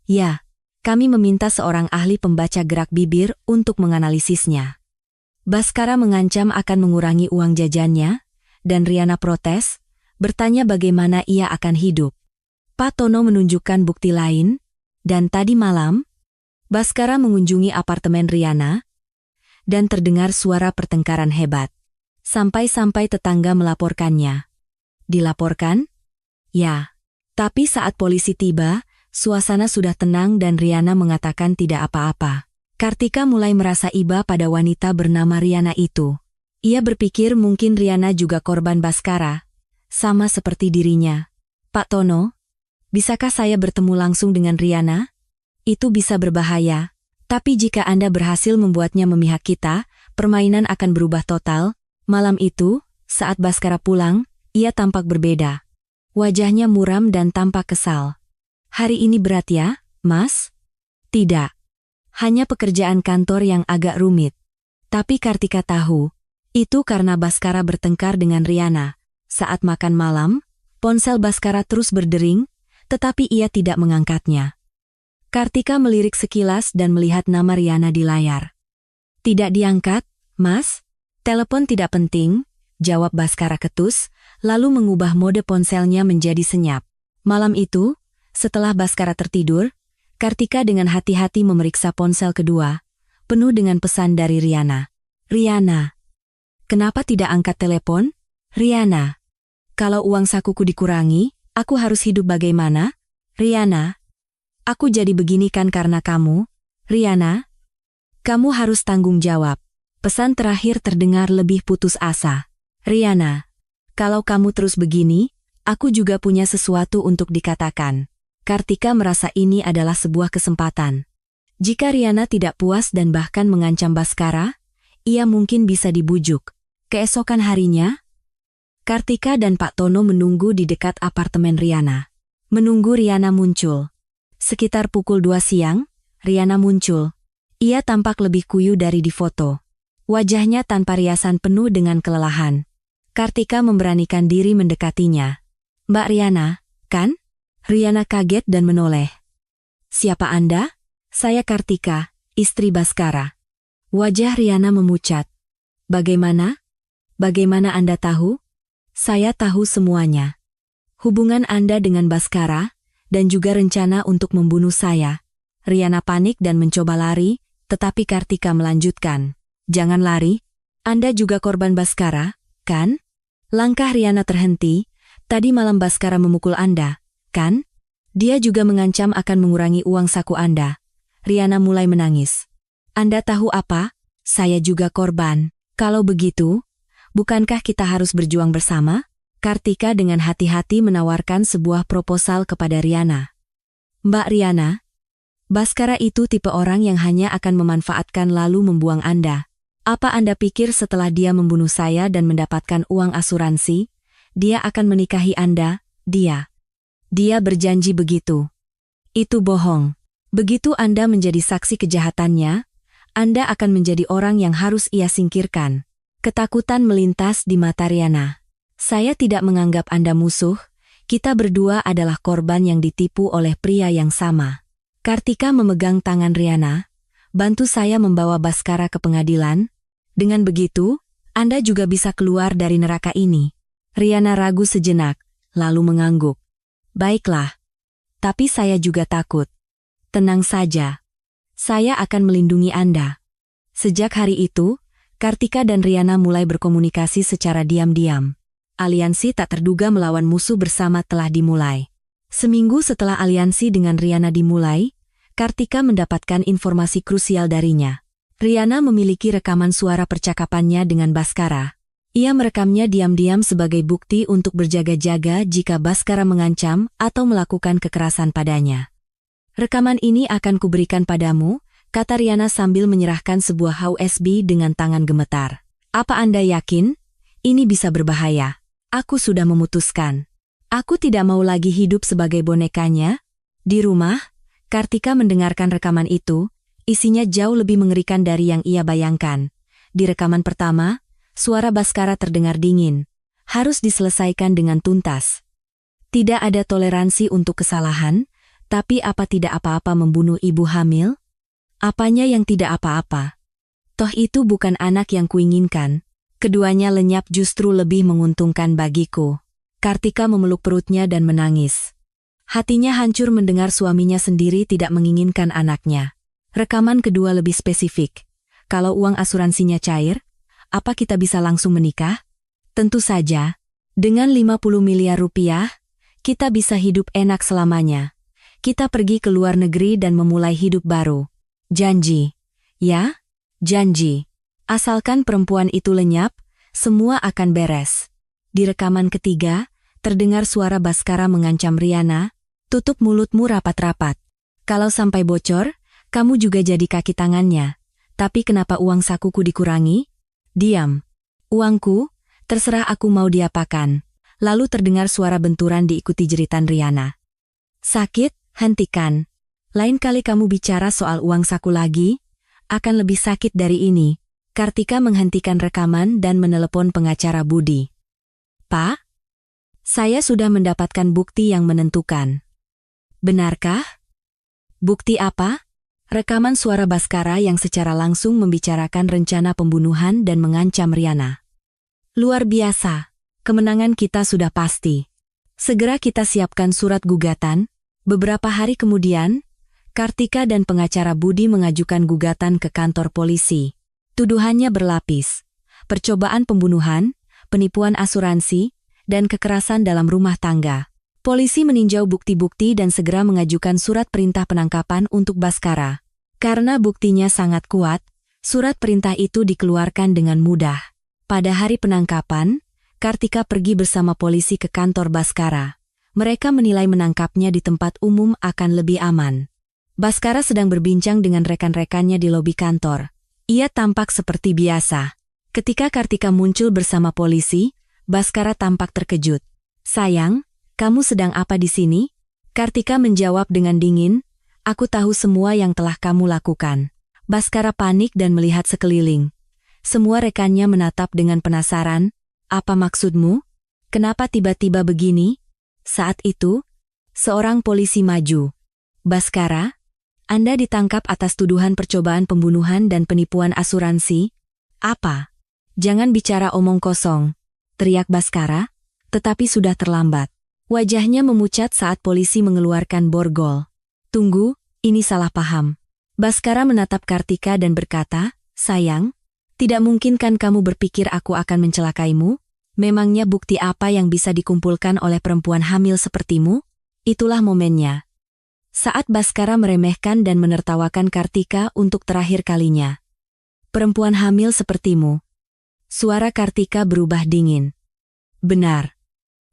"Ya. Kami meminta seorang ahli pembaca gerak bibir untuk menganalisisnya." Baskara mengancam akan mengurangi uang jajannya, dan Riana protes, bertanya bagaimana ia akan hidup. Pak Tono menunjukkan bukti lain, dan tadi malam, Baskara mengunjungi apartemen Riana, dan terdengar suara pertengkaran hebat. Sampai-sampai tetangga melaporkannya. Dilaporkan? Ya. Tapi saat polisi tiba, suasana sudah tenang dan Riana mengatakan tidak apa-apa. Kartika mulai merasa iba pada wanita bernama Riana itu. Ia berpikir mungkin Riana juga korban Baskara, sama seperti dirinya. Pak Tono, bisakah saya bertemu langsung dengan Riana? Itu bisa berbahaya. Tapi jika Anda berhasil membuatnya memihak kita, permainan akan berubah total. Malam itu, saat Baskara pulang, ia tampak berbeda. Wajahnya muram dan tampak kesal. Hari ini berat ya, Mas? Tidak. Hanya pekerjaan kantor yang agak rumit. Tapi Kartika tahu, itu karena Baskara bertengkar dengan Riana. Saat makan malam, ponsel Baskara terus berdering, tetapi ia tidak mengangkatnya. Kartika melirik sekilas dan melihat nama Riana di layar. Tidak diangkat, Mas? Telepon tidak penting, jawab Baskara ketus, lalu mengubah mode ponselnya menjadi senyap. Malam itu, setelah Baskara tertidur, Kartika dengan hati-hati memeriksa ponsel kedua, penuh dengan pesan dari Riana. Riana. Kenapa tidak angkat telepon? Riana. Kalau uang sakuku dikurangi, aku harus hidup bagaimana? Riana. Aku jadi begini kan karena kamu? Riana. Kamu harus tanggung jawab. Pesan terakhir terdengar lebih putus asa. Riana. Kalau kamu terus begini, aku juga punya sesuatu untuk dikatakan. Kartika merasa ini adalah sebuah kesempatan. Jika Riana tidak puas dan bahkan mengancam Baskara, ia mungkin bisa dibujuk. Keesokan harinya, Kartika dan Pak Tono menunggu di dekat apartemen Riana. Menunggu Riana muncul. Sekitar pukul 2 siang, Riana muncul. Ia tampak lebih kuyu dari di foto. Wajahnya tanpa riasan penuh dengan kelelahan. Kartika memberanikan diri mendekatinya. Mbak Riana, kan? Riana kaget dan menoleh. Siapa Anda? Saya Kartika, istri Baskara. Wajah Riana memucat. Bagaimana? Bagaimana Anda tahu? Saya tahu semuanya. Hubungan Anda dengan Baskara, dan juga rencana untuk membunuh saya. Riana panik dan mencoba lari, tetapi Kartika melanjutkan. Jangan lari. Anda juga korban Baskara, kan? Langkah Riana terhenti. Tadi malam Baskara memukul Anda, kan? Dia juga mengancam akan mengurangi uang saku Anda. Riana mulai menangis. Anda tahu apa? Saya juga korban. Kalau begitu, bukankah kita harus berjuang bersama? Kartika dengan hati-hati menawarkan sebuah proposal kepada Riana. Mbak Riana, Baskara itu tipe orang yang hanya akan memanfaatkan lalu membuang Anda. Apa Anda pikir setelah dia membunuh saya dan mendapatkan uang asuransi, dia akan menikahi Anda? Dia berjanji begitu. Itu bohong. Begitu Anda menjadi saksi kejahatannya, Anda akan menjadi orang yang harus ia singkirkan. Ketakutan melintas di mata Riana. Saya tidak menganggap Anda musuh, kita berdua adalah korban yang ditipu oleh pria yang sama. Kartika memegang tangan Riana, bantu saya membawa Baskara ke pengadilan. Dengan begitu, Anda juga bisa keluar dari neraka ini. Riana ragu sejenak, lalu mengangguk. Baiklah, tapi saya juga takut. Tenang saja, saya akan melindungi Anda. Sejak hari itu, Kartika dan Riana mulai berkomunikasi secara diam-diam. Aliansi tak terduga melawan musuh bersama telah dimulai. Seminggu setelah aliansi dengan Riana dimulai, Kartika mendapatkan informasi krusial darinya. Riana memiliki rekaman suara percakapannya dengan Baskara. Ia merekamnya diam-diam sebagai bukti untuk berjaga-jaga jika Baskara mengancam atau melakukan kekerasan padanya. Rekaman ini akan kuberikan padamu, kata Riana sambil menyerahkan sebuah USB dengan tangan gemetar. Apa Anda yakin? Ini bisa berbahaya. Aku sudah memutuskan. Aku tidak mau lagi hidup sebagai bonekanya. Di rumah, Kartika mendengarkan rekaman itu, isinya jauh lebih mengerikan dari yang ia bayangkan. Di rekaman pertama, suara Baskara terdengar dingin. Harus diselesaikan dengan tuntas. Tidak ada toleransi untuk kesalahan, tapi apa tidak apa-apa membunuh ibu hamil? Apanya yang tidak apa-apa? Toh itu bukan anak yang kuinginkan. Keduanya lenyap justru lebih menguntungkan bagiku. Kartika memeluk perutnya dan menangis. Hatinya hancur mendengar suaminya sendiri tidak menginginkan anaknya. Rekaman kedua lebih spesifik. Kalau uang asuransinya cair, apa kita bisa langsung menikah? Tentu saja. Dengan 50 miliar rupiah, kita bisa hidup enak selamanya. Kita pergi ke luar negeri dan memulai hidup baru. Janji. Ya? Janji. Asalkan perempuan itu lenyap, semua akan beres. Di rekaman ketiga, terdengar suara Baskara mengancam Riana, tutup mulutmu rapat-rapat. Kalau sampai bocor, kamu juga jadi kaki tangannya. Tapi kenapa uang sakuku dikurangi? Diam. Uangku, terserah aku mau diapakan. Lalu terdengar suara benturan diikuti jeritan Riana. Sakit, hentikan. Lain kali kamu bicara soal uang saku lagi, akan lebih sakit dari ini. Kartika menghentikan rekaman dan menelepon pengacara Budi. Pak, saya sudah mendapatkan bukti yang menentukan. Benarkah? Bukti apa? Rekaman suara Baskara yang secara langsung membicarakan rencana pembunuhan dan mengancam Riana. Luar biasa, kemenangan kita sudah pasti. Segera kita siapkan surat gugatan. Beberapa hari kemudian, Kartika dan pengacara Budi mengajukan gugatan ke kantor polisi. Tuduhannya berlapis. Percobaan pembunuhan, penipuan asuransi, dan kekerasan dalam rumah tangga. Polisi meninjau bukti-bukti dan segera mengajukan surat perintah penangkapan untuk Baskara. Karena buktinya sangat kuat, surat perintah itu dikeluarkan dengan mudah. Pada hari penangkapan, Kartika pergi bersama polisi ke kantor Baskara. Mereka menilai menangkapnya di tempat umum akan lebih aman. Baskara sedang berbincang dengan rekan-rekannya di lobi kantor. Ia tampak seperti biasa. Ketika Kartika muncul bersama polisi, Baskara tampak terkejut. Sayang, kamu sedang apa di sini? Kartika menjawab dengan dingin, aku tahu semua yang telah kamu lakukan. Baskara panik dan melihat sekeliling. Semua rekannya menatap dengan penasaran, apa maksudmu? Kenapa tiba-tiba begini? Saat itu, seorang polisi maju. Baskara, Anda ditangkap atas tuduhan percobaan pembunuhan dan penipuan asuransi. Apa? Jangan bicara omong kosong, teriak Baskara, tetapi sudah terlambat. Wajahnya memucat saat polisi mengeluarkan borgol. Tunggu, ini salah paham. Baskara menatap Kartika dan berkata, sayang, tidak mungkin kan kamu berpikir aku akan mencelakaimu? Memangnya bukti apa yang bisa dikumpulkan oleh perempuan hamil sepertimu? Itulah momennya. Saat Baskara meremehkan dan menertawakan Kartika untuk terakhir kalinya. Perempuan hamil sepertimu. Suara Kartika berubah dingin. Benar.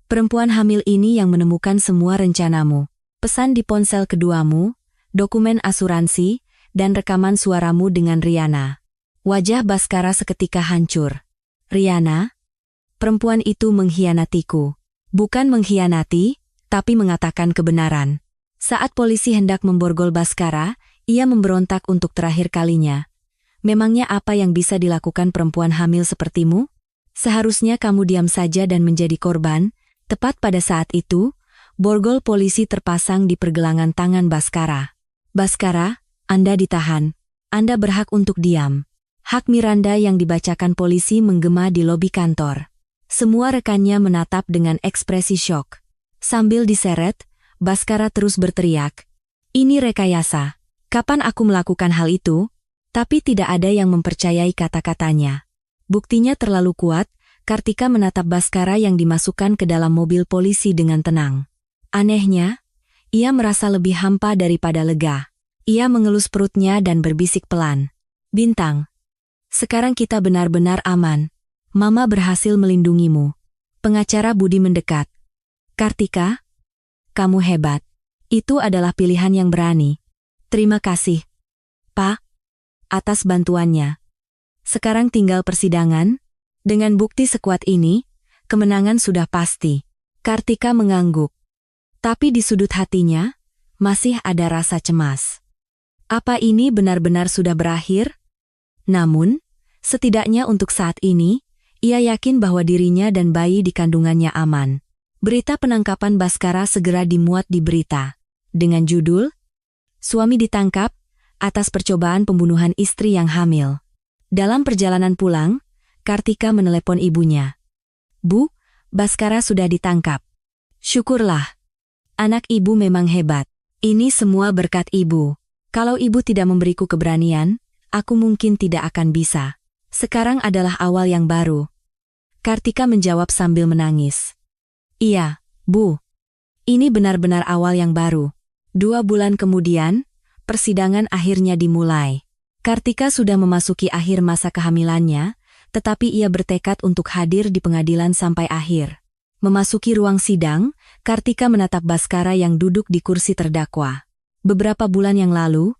Perempuan hamil ini yang menemukan semua rencanamu. Pesan di ponsel keduamu, dokumen asuransi, dan rekaman suaramu dengan Riana. Wajah Baskara seketika hancur. Riana? Perempuan itu mengkhianatiku. Bukan mengkhianati, tapi mengatakan kebenaran. Saat polisi hendak memborgol Baskara, ia memberontak untuk terakhir kalinya. Memangnya apa yang bisa dilakukan perempuan hamil sepertimu? Seharusnya kamu diam saja dan menjadi korban. Tepat pada saat itu, borgol polisi terpasang di pergelangan tangan Baskara. Baskara, Anda ditahan. Anda berhak untuk diam. Hak Miranda yang dibacakan polisi menggema di lobi kantor. Semua rekannya menatap dengan ekspresi syok. Sambil diseret, Baskara terus berteriak. Ini rekayasa. Kapan aku melakukan hal itu? Tapi tidak ada yang mempercayai kata-katanya. Buktinya terlalu kuat, Kartika menatap Baskara yang dimasukkan ke dalam mobil polisi dengan tenang. Anehnya, ia merasa lebih hampa daripada lega. Ia mengelus perutnya dan berbisik pelan. Bintang, sekarang kita benar-benar aman. Mama berhasil melindungimu. Pengacara Budi mendekat. Kartika, kamu hebat. Itu adalah pilihan yang berani. Terima kasih, Pak, atas bantuannya. Sekarang tinggal persidangan. Dengan bukti sekuat ini, kemenangan sudah pasti. Kartika mengangguk. Tapi di sudut hatinya, masih ada rasa cemas. Apa ini benar-benar sudah berakhir? Namun, setidaknya untuk saat ini, ia yakin bahwa dirinya dan bayi di kandungannya aman. Berita penangkapan Baskara segera dimuat di berita. Dengan judul, Suami ditangkap atas percobaan pembunuhan istri yang hamil. Dalam perjalanan pulang, Kartika menelepon ibunya. Bu, Baskara sudah ditangkap. Syukurlah. Anak ibu memang hebat. Ini semua berkat ibu. Kalau ibu tidak memberiku keberanian, aku mungkin tidak akan bisa. Sekarang adalah awal yang baru. Kartika menjawab sambil menangis. Iya, Bu. Ini benar-benar awal yang baru. 2 bulan kemudian, persidangan akhirnya dimulai. Kartika sudah memasuki akhir masa kehamilannya, tetapi ia bertekad untuk hadir di pengadilan sampai akhir. Memasuki ruang sidang, Kartika menatap Baskara yang duduk di kursi terdakwa. Beberapa bulan yang lalu,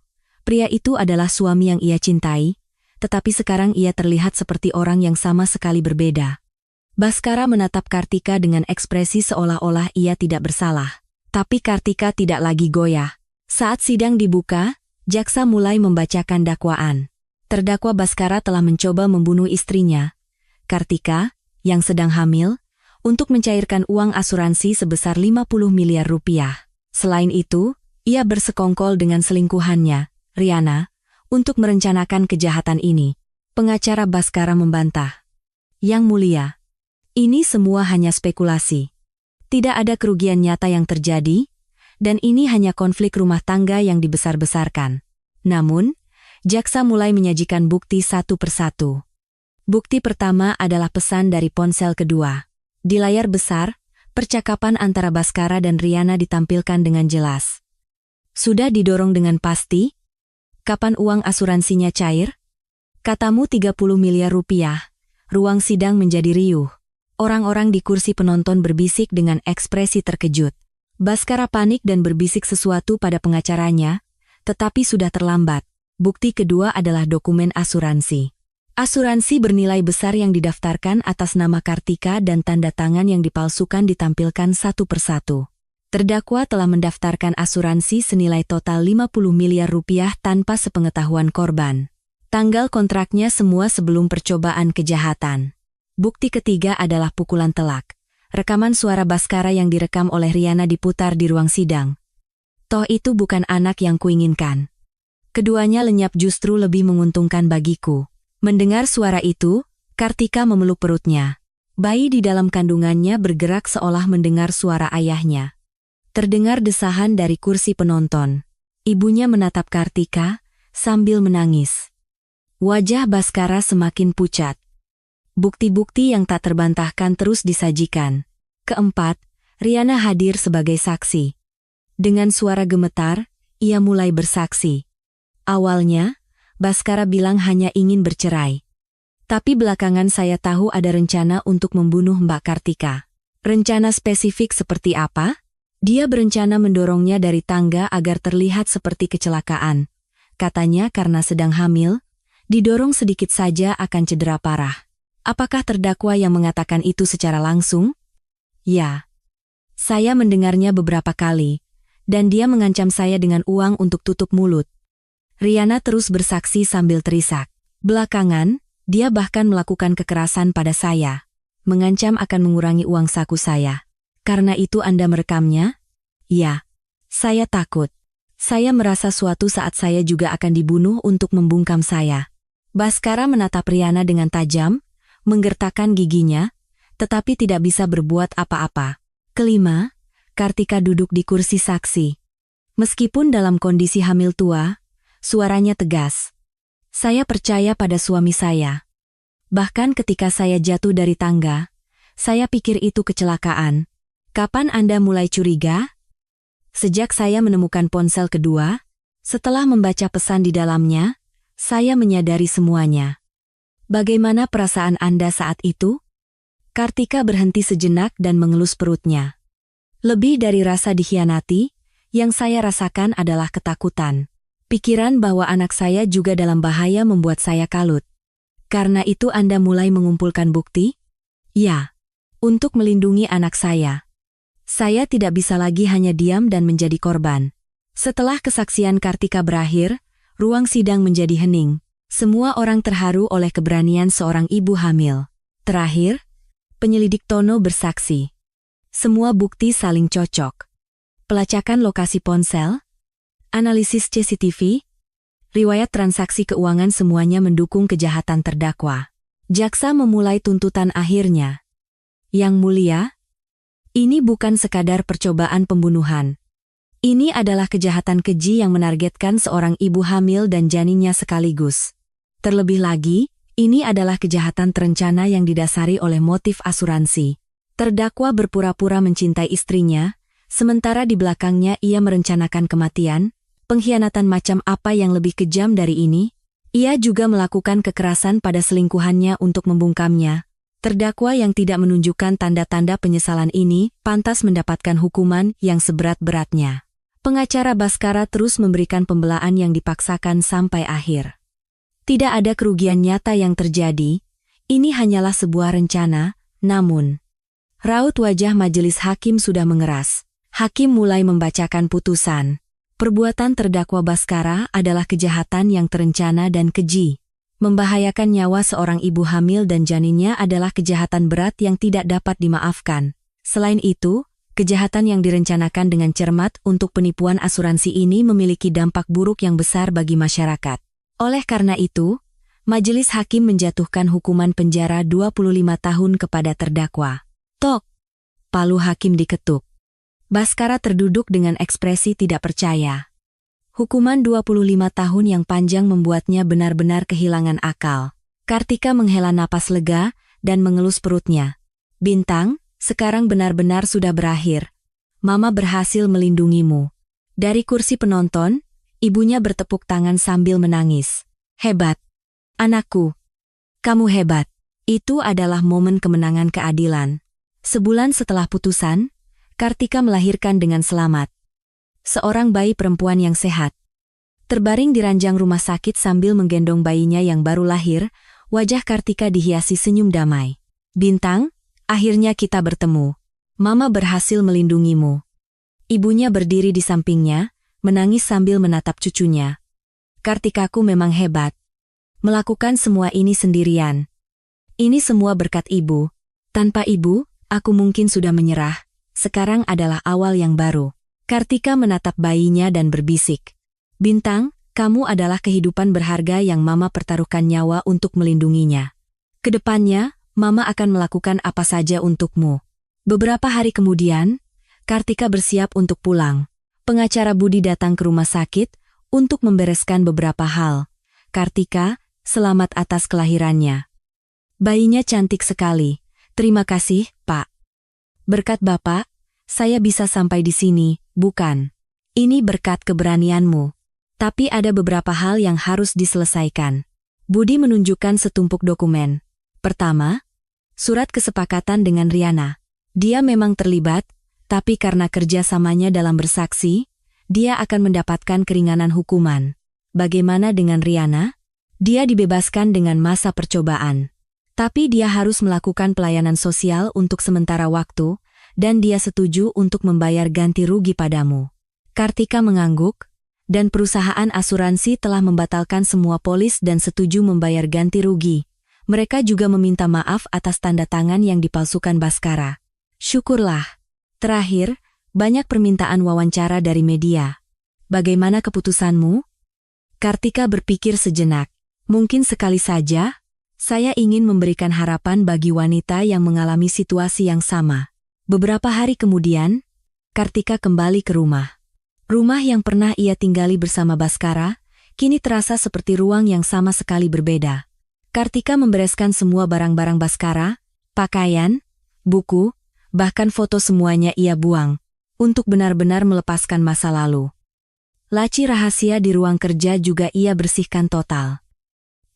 pria itu adalah suami yang ia cintai, tetapi sekarang ia terlihat seperti orang yang sama sekali berbeda. Baskara menatap Kartika dengan ekspresi seolah-olah ia tidak bersalah. Tapi Kartika tidak lagi goyah. Saat sidang dibuka, jaksa mulai membacakan dakwaan. Terdakwa Baskara telah mencoba membunuh istrinya, Kartika, yang sedang hamil, untuk mencairkan uang asuransi sebesar 50 miliar rupiah. Selain itu, ia bersekongkol dengan selingkuhannya, Riana, untuk merencanakan kejahatan ini. Pengacara Baskara membantah. Yang mulia, ini semua hanya spekulasi. Tidak ada kerugian nyata yang terjadi, dan ini hanya konflik rumah tangga yang dibesar-besarkan. Namun, jaksa mulai menyajikan bukti satu persatu. Bukti pertama adalah pesan dari ponsel kedua. Di layar besar, percakapan antara Baskara dan Riana ditampilkan dengan jelas. Sudah didorong dengan pasti? Kapan uang asuransinya cair? Katamu 30 miliar rupiah. Ruang sidang menjadi riuh. Orang-orang di kursi penonton berbisik dengan ekspresi terkejut. Baskara panik dan berbisik sesuatu pada pengacaranya, tetapi sudah terlambat. Bukti kedua adalah dokumen asuransi. Asuransi bernilai besar yang didaftarkan atas nama Kartika dan tanda tangan yang dipalsukan ditampilkan satu persatu. Terdakwa telah mendaftarkan asuransi senilai total 50 miliar rupiah tanpa sepengetahuan korban. Tanggal kontraknya semua sebelum percobaan kejahatan. Bukti ketiga adalah pukulan telak. Rekaman suara Baskara yang direkam oleh Riana diputar di ruang sidang. Toh itu bukan anak yang kuinginkan. Keduanya lenyap justru lebih menguntungkan bagiku. Mendengar suara itu, Kartika memeluk perutnya. Bayi di dalam kandungannya bergerak seolah mendengar suara ayahnya. Terdengar desahan dari kursi penonton. Ibunya menatap Kartika sambil menangis. Wajah Baskara semakin pucat. Bukti-bukti yang tak terbantahkan terus disajikan. Keempat, Riana hadir sebagai saksi. Dengan suara gemetar, ia mulai bersaksi. Awalnya, Baskara bilang hanya ingin bercerai. Tapi belakangan saya tahu ada rencana untuk membunuh Mbak Kartika. Rencana spesifik seperti apa? Dia berencana mendorongnya dari tangga agar terlihat seperti kecelakaan. Katanya karena sedang hamil, didorong sedikit saja akan cedera parah. Apakah terdakwa yang mengatakan itu secara langsung? Ya. Saya mendengarnya beberapa kali, dan dia mengancam saya dengan uang untuk tutup mulut. Riana terus bersaksi sambil terisak. Belakangan, dia bahkan melakukan kekerasan pada saya. Mengancam akan mengurangi uang saku saya. Karena itu Anda merekamnya? Ya. Saya takut. Saya merasa suatu saat saya juga akan dibunuh untuk membungkam saya. Baskara menatap Riana dengan tajam, menggertakkan giginya, tetapi tidak bisa berbuat apa-apa. Kelima, Kartika duduk di kursi saksi. Meskipun dalam kondisi hamil tua, suaranya tegas. Saya percaya pada suami saya. Bahkan ketika saya jatuh dari tangga, saya pikir itu kecelakaan. Kapan Anda mulai curiga? Sejak saya menemukan ponsel kedua, setelah membaca pesan di dalamnya, saya menyadari semuanya. Bagaimana perasaan Anda saat itu? Kartika berhenti sejenak dan mengelus perutnya. Lebih dari rasa dikhianati, yang saya rasakan adalah ketakutan. Pikiran bahwa anak saya juga dalam bahaya membuat saya kalut. Karena itu Anda mulai mengumpulkan bukti? Ya, untuk melindungi anak saya. Saya tidak bisa lagi hanya diam dan menjadi korban. Setelah kesaksian Kartika berakhir, ruang sidang menjadi hening. Semua orang terharu oleh keberanian seorang ibu hamil. Terakhir, penyelidik Tono bersaksi. Semua bukti saling cocok. Pelacakan lokasi ponsel, analisis CCTV, riwayat transaksi keuangan semuanya mendukung kejahatan terdakwa. Jaksa memulai tuntutan akhirnya. Yang mulia, ini bukan sekadar percobaan pembunuhan. Ini adalah kejahatan keji yang menargetkan seorang ibu hamil dan janinnya sekaligus. Terlebih lagi, ini adalah kejahatan terencana yang didasari oleh motif asuransi. Terdakwa berpura-pura mencintai istrinya, sementara di belakangnya ia merencanakan kematian. Pengkhianatan macam apa yang lebih kejam dari ini? Ia juga melakukan kekerasan pada selingkuhannya untuk membungkamnya. Terdakwa yang tidak menunjukkan tanda-tanda penyesalan ini pantas mendapatkan hukuman yang seberat-beratnya. Pengacara Baskara terus memberikan pembelaan yang dipaksakan sampai akhir. Tidak ada kerugian nyata yang terjadi, ini hanyalah sebuah rencana, namun raut wajah majelis hakim sudah mengeras. Hakim mulai membacakan putusan. Perbuatan terdakwa Baskara adalah kejahatan yang terencana dan keji. Membahayakan nyawa seorang ibu hamil dan janinnya adalah kejahatan berat yang tidak dapat dimaafkan. Selain itu, kejahatan yang direncanakan dengan cermat untuk penipuan asuransi ini memiliki dampak buruk yang besar bagi masyarakat. Oleh karena itu, majelis hakim menjatuhkan hukuman penjara 25 tahun kepada terdakwa. Tok! Palu hakim diketuk. Baskara terduduk dengan ekspresi tidak percaya. Hukuman 25 tahun yang panjang membuatnya benar-benar kehilangan akal. Kartika menghela napas lega dan mengelus perutnya. Bintang, sekarang benar-benar sudah berakhir. Mama berhasil melindungimu. Dari kursi penonton, ibunya bertepuk tangan sambil menangis. Hebat. Anakku. Kamu hebat. Itu adalah momen kemenangan keadilan. Sebulan setelah putusan, Kartika melahirkan dengan selamat. Seorang bayi perempuan yang sehat. Terbaring di ranjang rumah sakit sambil menggendong bayinya yang baru lahir, wajah Kartika dihiasi senyum damai. Bintang, akhirnya kita bertemu. Mama berhasil melindungimu. Ibunya berdiri di sampingnya, menangis sambil menatap cucunya. Kartikaku memang hebat. Melakukan semua ini sendirian. Ini semua berkat ibu. Tanpa ibu, aku mungkin sudah menyerah. Sekarang adalah awal yang baru. Kartika menatap bayinya dan berbisik. Bintang, kamu adalah kehidupan berharga yang Mama pertaruhkan nyawa untuk melindunginya. Kedepannya, Mama akan melakukan apa saja untukmu. Beberapa hari kemudian, Kartika bersiap untuk pulang. Pengacara Budi datang ke rumah sakit untuk membereskan beberapa hal. Kartika, selamat atas kelahirannya. Bayinya cantik sekali. Terima kasih, Pak. Berkat Bapak, saya bisa sampai di sini, bukan? Ini berkat keberanianmu. Tapi ada beberapa hal yang harus diselesaikan. Budi menunjukkan setumpuk dokumen. Pertama, surat kesepakatan dengan Riana. Dia memang terlibat, tapi karena kerjasamanya dalam bersaksi, dia akan mendapatkan keringanan hukuman. Bagaimana dengan Riana? Dia dibebaskan dengan masa percobaan. Tapi dia harus melakukan pelayanan sosial untuk sementara waktu, dan dia setuju untuk membayar ganti rugi padamu. Kartika mengangguk, dan perusahaan asuransi telah membatalkan semua polis dan setuju membayar ganti rugi. Mereka juga meminta maaf atas tanda tangan yang dipalsukan Baskara. Syukurlah. Terakhir, banyak permintaan wawancara dari media. Bagaimana keputusanmu? Kartika berpikir sejenak. Mungkin sekali saja, saya ingin memberikan harapan bagi wanita yang mengalami situasi yang sama. Beberapa hari kemudian, Kartika kembali ke rumah. Rumah yang pernah ia tinggali bersama Baskara, kini terasa seperti ruang yang sama sekali berbeda. Kartika membereskan semua barang-barang Baskara, pakaian, buku, bahkan foto semuanya ia buang, untuk benar-benar melepaskan masa lalu. Laci rahasia di ruang kerja juga ia bersihkan total.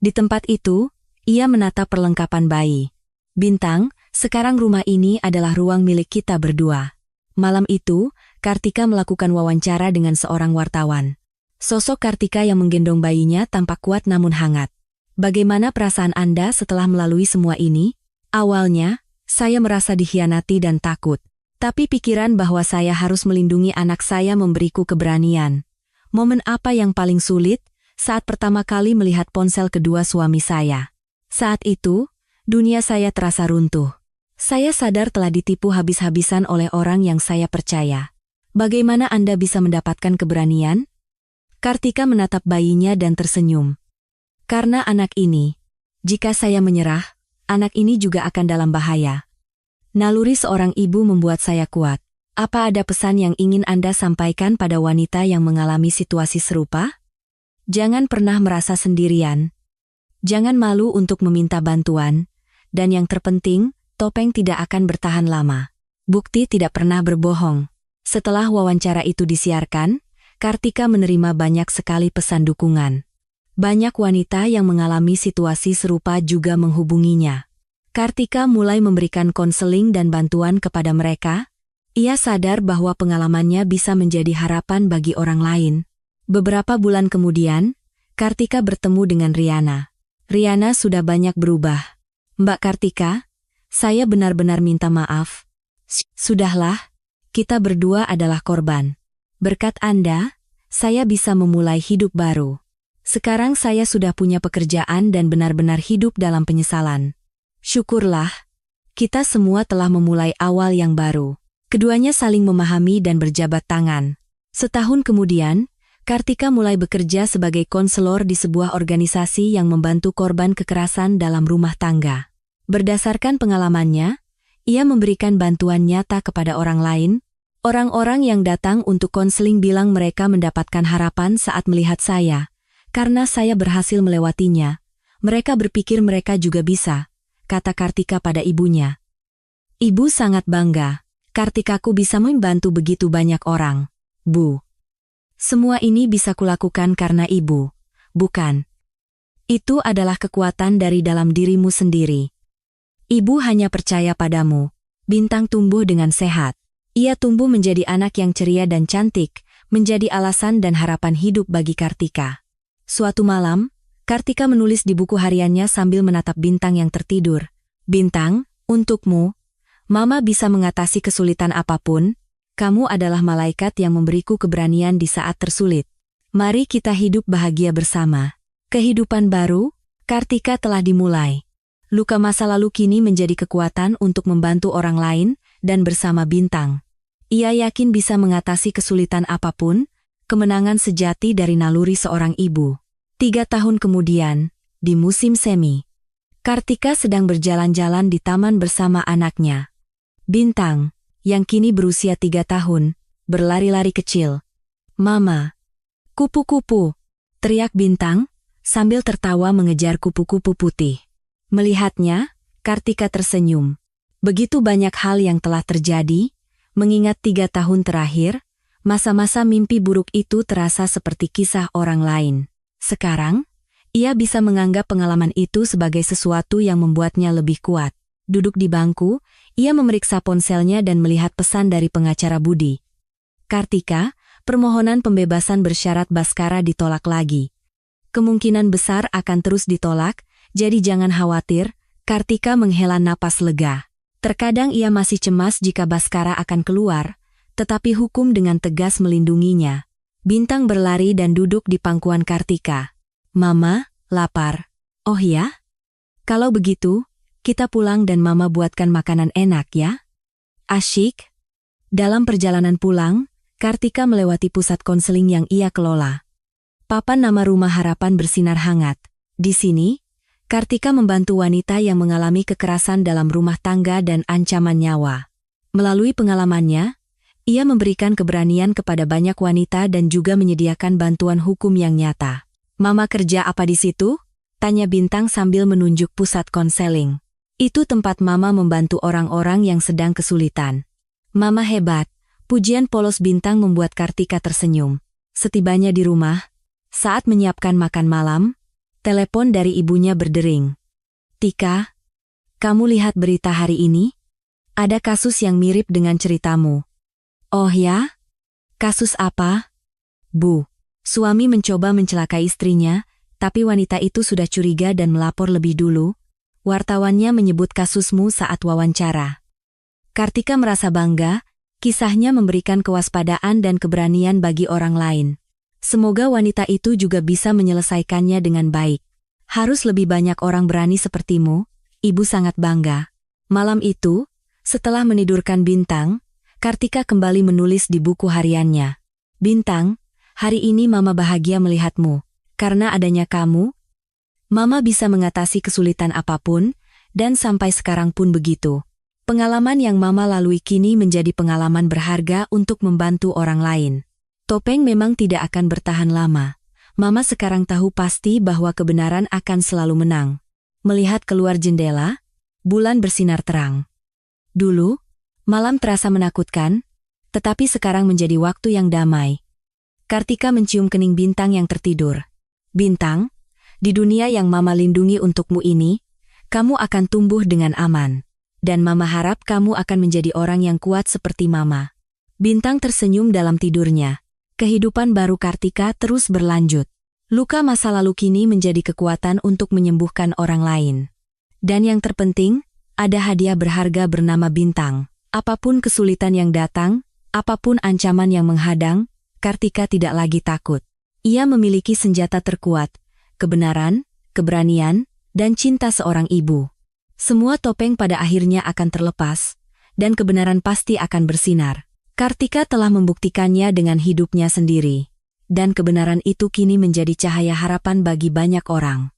Di tempat itu, ia menatap perlengkapan bayi. Bintang, sekarang rumah ini adalah ruang milik kita berdua. Malam itu, Kartika melakukan wawancara dengan seorang wartawan. Sosok Kartika yang menggendong bayinya tampak kuat namun hangat. Bagaimana perasaan Anda setelah melalui semua ini? Awalnya, saya merasa dikhianati dan takut. Tapi pikiran bahwa saya harus melindungi anak saya memberiku keberanian. Momen apa yang paling sulit? Saat pertama kali melihat ponsel kedua suami saya. Saat itu, dunia saya terasa runtuh. Saya sadar telah ditipu habis-habisan oleh orang yang saya percaya. Bagaimana Anda bisa mendapatkan keberanian? Kartika menatap bayinya dan tersenyum. Karena anak ini, jika saya menyerah, anak ini juga akan dalam bahaya. Naluri seorang ibu membuat saya kuat. Apa ada pesan yang ingin Anda sampaikan pada wanita yang mengalami situasi serupa? Jangan pernah merasa sendirian. Jangan malu untuk meminta bantuan. Dan yang terpenting, topeng tidak akan bertahan lama. Bukti tidak pernah berbohong. Setelah wawancara itu disiarkan, Kartika menerima banyak sekali pesan dukungan. Banyak wanita yang mengalami situasi serupa juga menghubunginya. Kartika mulai memberikan konseling dan bantuan kepada mereka. Ia sadar bahwa pengalamannya bisa menjadi harapan bagi orang lain. Beberapa bulan kemudian, Kartika bertemu dengan Riana. Riana sudah banyak berubah. Mbak Kartika, saya benar-benar minta maaf. Sudahlah, kita berdua adalah korban. Berkat Anda, saya bisa memulai hidup baru. Sekarang saya sudah punya pekerjaan dan benar-benar hidup dalam penyesalan. Syukurlah, kita semua telah memulai awal yang baru. Keduanya saling memahami dan berjabat tangan. Setahun kemudian, Kartika mulai bekerja sebagai konselor di sebuah organisasi yang membantu korban kekerasan dalam rumah tangga. Berdasarkan pengalamannya, ia memberikan bantuan nyata kepada orang lain. Orang-orang yang datang untuk konseling bilang mereka mendapatkan harapan saat melihat saya. Karena saya berhasil melewatinya, mereka berpikir mereka juga bisa, kata Kartika pada ibunya. Ibu sangat bangga. Kartikaku bisa membantu begitu banyak orang, Bu. Semua ini bisa kulakukan karena ibu, bukan? Itu adalah kekuatan dari dalam dirimu sendiri. Ibu hanya percaya padamu. Bintang tumbuh dengan sehat. Ia tumbuh menjadi anak yang ceria dan cantik, menjadi alasan dan harapan hidup bagi Kartika. Suatu malam, Kartika menulis di buku hariannya sambil menatap Bintang yang tertidur. Bintang, untukmu. Mama bisa mengatasi kesulitan apapun. Kamu adalah malaikat yang memberiku keberanian di saat tersulit. Mari kita hidup bahagia bersama. Kehidupan baru, Kartika telah dimulai. Luka masa lalu kini menjadi kekuatan untuk membantu orang lain dan bersama Bintang. Ia yakin bisa mengatasi kesulitan apapun, kemenangan sejati dari naluri seorang ibu. 3 tahun kemudian, di musim semi, Kartika sedang berjalan-jalan di taman bersama anaknya. Bintang, yang kini berusia 3 tahun, berlari-lari kecil. Mama, kupu-kupu, teriak Bintang, sambil tertawa mengejar kupu-kupu putih. Melihatnya, Kartika tersenyum. Begitu banyak hal yang telah terjadi, mengingat 3 tahun terakhir, masa-masa mimpi buruk itu terasa seperti kisah orang lain. Sekarang, ia bisa menganggap pengalaman itu sebagai sesuatu yang membuatnya lebih kuat. Duduk di bangku, ia memeriksa ponselnya dan melihat pesan dari pengacara Budi. Kartika, permohonan pembebasan bersyarat Baskara ditolak lagi. Kemungkinan besar akan terus ditolak, jadi jangan khawatir. Kartika menghela napas lega. Terkadang ia masih cemas jika Baskara akan keluar, tetapi hukum dengan tegas melindunginya. Bintang berlari dan duduk di pangkuan Kartika. Mama, lapar. Oh ya? Kalau begitu, kita pulang dan Mama buatkan makanan enak ya? Asyik. Dalam perjalanan pulang, Kartika melewati pusat konseling yang ia kelola. Papan nama Rumah Harapan bersinar hangat. Di sini, Kartika membantu wanita yang mengalami kekerasan dalam rumah tangga dan ancaman nyawa. Melalui pengalamannya, ia memberikan keberanian kepada banyak wanita dan juga menyediakan bantuan hukum yang nyata. Mama kerja apa di situ? Tanya Bintang sambil menunjuk pusat konseling. Itu tempat Mama membantu orang-orang yang sedang kesulitan. Mama hebat. Pujian polos Bintang membuat Kartika tersenyum. Setibanya di rumah, saat menyiapkan makan malam, telepon dari ibunya berdering. Tika, kamu lihat berita hari ini? Ada kasus yang mirip dengan ceritamu. Oh ya? Kasus apa? Bu, suami mencoba mencelakai istrinya, tapi wanita itu sudah curiga dan melapor lebih dulu. Wartawannya menyebut kasusmu saat wawancara. Kartika merasa bangga, kisahnya memberikan kewaspadaan dan keberanian bagi orang lain. Semoga wanita itu juga bisa menyelesaikannya dengan baik. Harus lebih banyak orang berani sepertimu, ibu sangat bangga. Malam itu, setelah menidurkan Bintang, Kartika kembali menulis di buku hariannya. Bintang, hari ini Mama bahagia melihatmu. Karena adanya kamu, Mama bisa mengatasi kesulitan apapun, dan sampai sekarang pun begitu. Pengalaman yang Mama lalui kini menjadi pengalaman berharga untuk membantu orang lain. Topeng memang tidak akan bertahan lama. Mama sekarang tahu pasti bahwa kebenaran akan selalu menang. Melihat keluar jendela, bulan bersinar terang. Dulu, malam terasa menakutkan, tetapi sekarang menjadi waktu yang damai. Kartika mencium kening Bintang yang tertidur. Bintang, di dunia yang Mama lindungi untukmu ini, kamu akan tumbuh dengan aman. Dan Mama harap kamu akan menjadi orang yang kuat seperti Mama. Bintang tersenyum dalam tidurnya. Kehidupan baru Kartika terus berlanjut. Luka masa lalu kini menjadi kekuatan untuk menyembuhkan orang lain. Dan yang terpenting, ada hadiah berharga bernama Bintang. Apapun kesulitan yang datang, apapun ancaman yang menghadang, Kartika tidak lagi takut. Ia memiliki senjata terkuat, kebenaran, keberanian, dan cinta seorang ibu. Semua topeng pada akhirnya akan terlepas, dan kebenaran pasti akan bersinar. Kartika telah membuktikannya dengan hidupnya sendiri. Dan kebenaran itu kini menjadi cahaya harapan bagi banyak orang.